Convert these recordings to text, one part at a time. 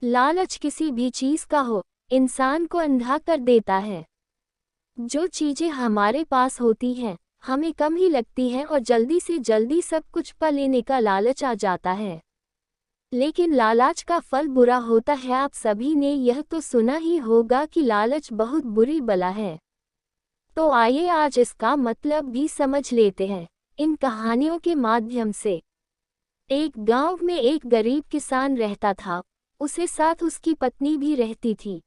लालच किसी भी चीज का हो, इंसान को अंधा कर देता है। जो चीजें हमारे पास होती हैं, हमें कम ही लगती हैं और जल्दी से जल्दी सब कुछ पा लेने का लालच आ जाता है। लेकिन लालच का फल बुरा होता है। आप सभी ने यह तो सुना ही होगा कि लालच बहुत बुरी बला है। तो आइए आज इसका मतलब भी समझ लेते हैं इन कहानियों के माध्यम से। एक गांव में एक गरीब किसान रहता था। उसे साथ उसकी पत्नी भी रहती थी।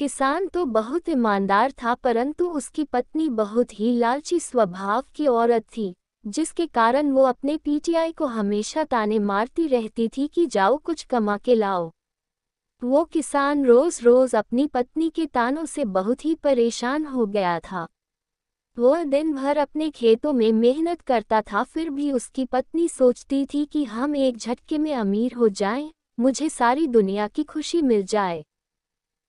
किसान तो बहुत ईमानदार था, परंतु उसकी पत्नी बहुत ही लालची स्वभाव की औरत थी, जिसके कारण वो अपने पीटीआई को हमेशा ताने मारती रहती थी कि जाओ कुछ कमा के लाओ। वो किसान रोज रोज अपनी पत्नी के तानों से बहुत ही परेशान हो गया था। वो दिन भर अपने खेतों में मेहनत करता था, फिर भी उसकी पत्नी सोचती थी कि हम एक झटके में अमीर हो जाएं, मुझे सारी दुनिया की खुशी मिल जाए।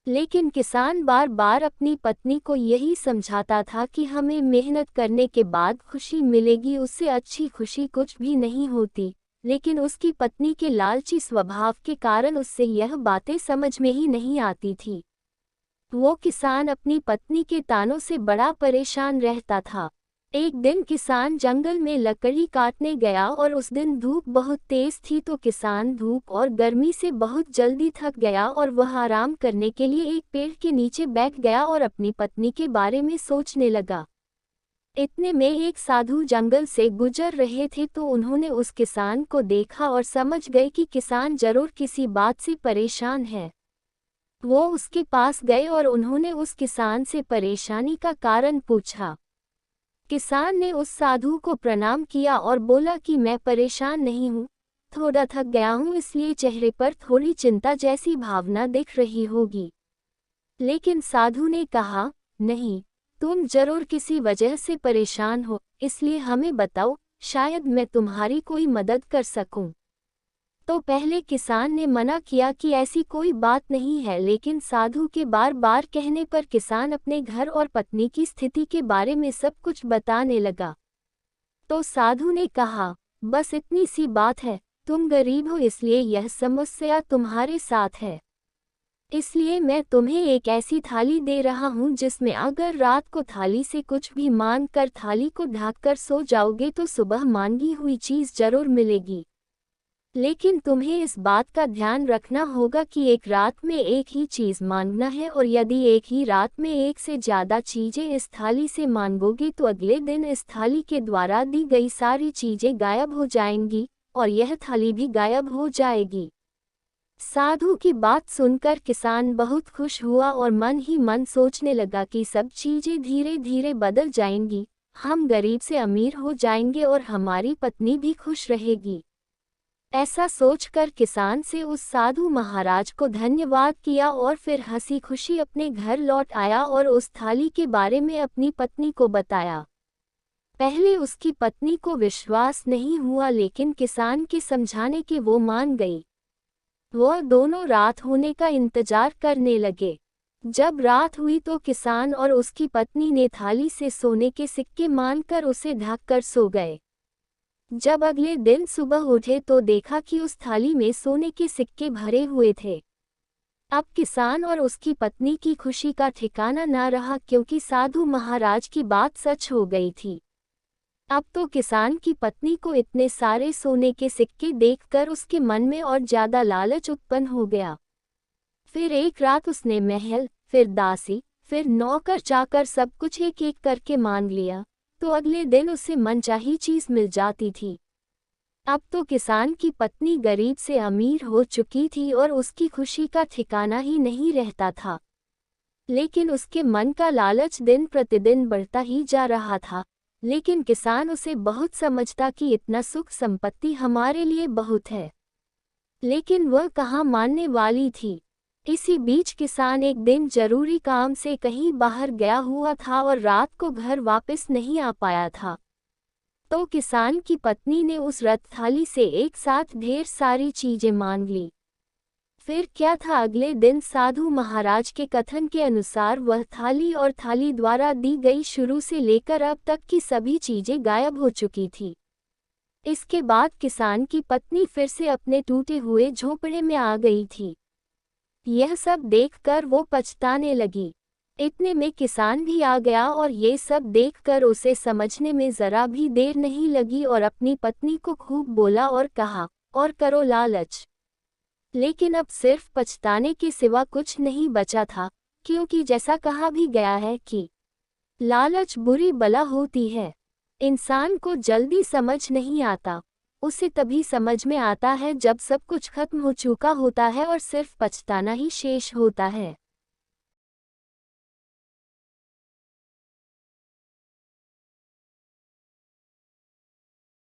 लेकिन किसान बार बार अपनी पत्नी को यही समझाता था कि हमें मेहनत करने के बाद खुशी मिलेगी, उससे अच्छी खुशी कुछ भी नहीं होती। लेकिन उसकी पत्नी के लालची स्वभाव के कारण उससे यह बातें समझ में ही नहीं आती थी। वो किसान अपनी पत्नी के तानों से बड़ा परेशान रहता था। एक दिन किसान जंगल में लकड़ी काटने गया और उस दिन धूप बहुत तेज थी, तो किसान धूप और गर्मी से बहुत जल्दी थक गया और वह आराम करने के लिए एक पेड़ के नीचे बैठ गया और अपनी पत्नी के बारे में सोचने लगा। इतने में एक साधु जंगल से गुजर रहे थे, तो उन्होंने उस किसान को देखा और समझ गए कि किसान जरूर किसी बात से परेशान है। वो उसके पास गए और उन्होंने उस किसान से परेशानी का कारण पूछा। किसान ने उस साधु को प्रणाम किया और बोला कि मैं परेशान नहीं हूँ, थोड़ा थक गया हूँ, इसलिए चेहरे पर थोड़ी चिंता जैसी भावना दिख रही होगी। लेकिन साधु ने कहा, नहीं, तुम जरूर किसी वजह से परेशान हो, इसलिए हमें बताओ, शायद मैं तुम्हारी कोई मदद कर सकूं। तो पहले किसान ने मना किया कि ऐसी कोई बात नहीं है, लेकिन साधु के बार बार कहने पर किसान अपने घर और पत्नी की स्थिति के बारे में सब कुछ बताने लगा। तो साधु ने कहा, बस इतनी सी बात है, तुम गरीब हो इसलिए यह समस्या तुम्हारे साथ है। इसलिए मैं तुम्हें एक ऐसी थाली दे रहा हूँ जिसमें अगर रात को थाली से कुछ भी मांग कर थाली को ढककर सो जाओगे तो सुबह मांगी हुई चीज़ जरूर मिलेगी। लेकिन तुम्हें इस बात का ध्यान रखना होगा कि एक रात में एक ही चीज़ मांगना है, और यदि एक ही रात में एक से ज़्यादा चीज़ें इस थाली से मांगोगे तो अगले दिन इस थाली के द्वारा दी गई सारी चीज़ें गायब हो जाएंगी और यह थाली भी गायब हो जाएगी। साधु की बात सुनकर किसान बहुत खुश हुआ और मन ही मन सोचने लगा कि सब चीज़ें धीरे धीरे बदल जाएंगी, हम गरीब से अमीर हो जाएंगे और हमारी पत्नी भी खुश रहेगी। ऐसा सोचकर किसान से उस साधु महाराज को धन्यवाद किया और फिर हंसी खुशी अपने घर लौट आया और उस थाली के बारे में अपनी पत्नी को बताया। पहले उसकी पत्नी को विश्वास नहीं हुआ, लेकिन किसान के समझाने के वो मान गई। वह दोनों रात होने का इंतजार करने लगे। जब रात हुई तो किसान और उसकी पत्नी ने थाली से सोने के सिक्के मानकर उसे ढककर सो गए। जब अगले दिन सुबह उठे तो देखा कि उस थाली में सोने के सिक्के भरे हुए थे। अब किसान और उसकी पत्नी की खुशी का ठिकाना न रहा, क्योंकि साधु महाराज की बात सच हो गई थी। अब तो किसान की पत्नी को इतने सारे सोने के सिक्के देखकर उसके मन में और ज्यादा लालच उत्पन्न हो गया। फिर एक रात उसने महल, फिर दासी, फिर नौकर चाकर सब कुछ एक एक करके मांग लिया, तो अगले दिन उसे मनचाही चीज मिल जाती थी। अब तो किसान की पत्नी गरीब से अमीर हो चुकी थी और उसकी खुशी का ठिकाना ही नहीं रहता था। लेकिन उसके मन का लालच दिन प्रतिदिन बढ़ता ही जा रहा था। लेकिन किसान उसे बहुत समझता कि इतना सुख संपत्ति हमारे लिए बहुत है, लेकिन वह कहाँ मानने वाली थी। इसी बीच किसान एक दिन जरूरी काम से कहीं बाहर गया हुआ था और रात को घर वापस नहीं आ पाया था। तो किसान की पत्नी ने उस रथ थाली से एक साथ ढेर सारी चीजें मांग ली। फिर क्या था, अगले दिन साधु महाराज के कथन के अनुसार वह थाली और थाली द्वारा दी गई शुरू से लेकर अब तक की सभी चीजें गायब हो चुकी थी। इसके बाद किसान की पत्नी फिर से अपने टूटे हुए झोंपड़े में आ गई थी। यह सब देखकर वो पछताने लगी। इतने में किसान भी आ गया और ये सब देखकर उसे समझने में जरा भी देर नहीं लगी और अपनी पत्नी को खूब बोला और कहा, और करो लालच। लेकिन अब सिर्फ पछताने के सिवा कुछ नहीं बचा था, क्योंकि जैसा कहा भी गया है कि लालच बुरी बला होती है। इंसान को जल्दी समझ नहीं आता, उसे तभी समझ में आता है जब सब कुछ खत्म हो चुका होता है और सिर्फ पछताना ही शेष होता है।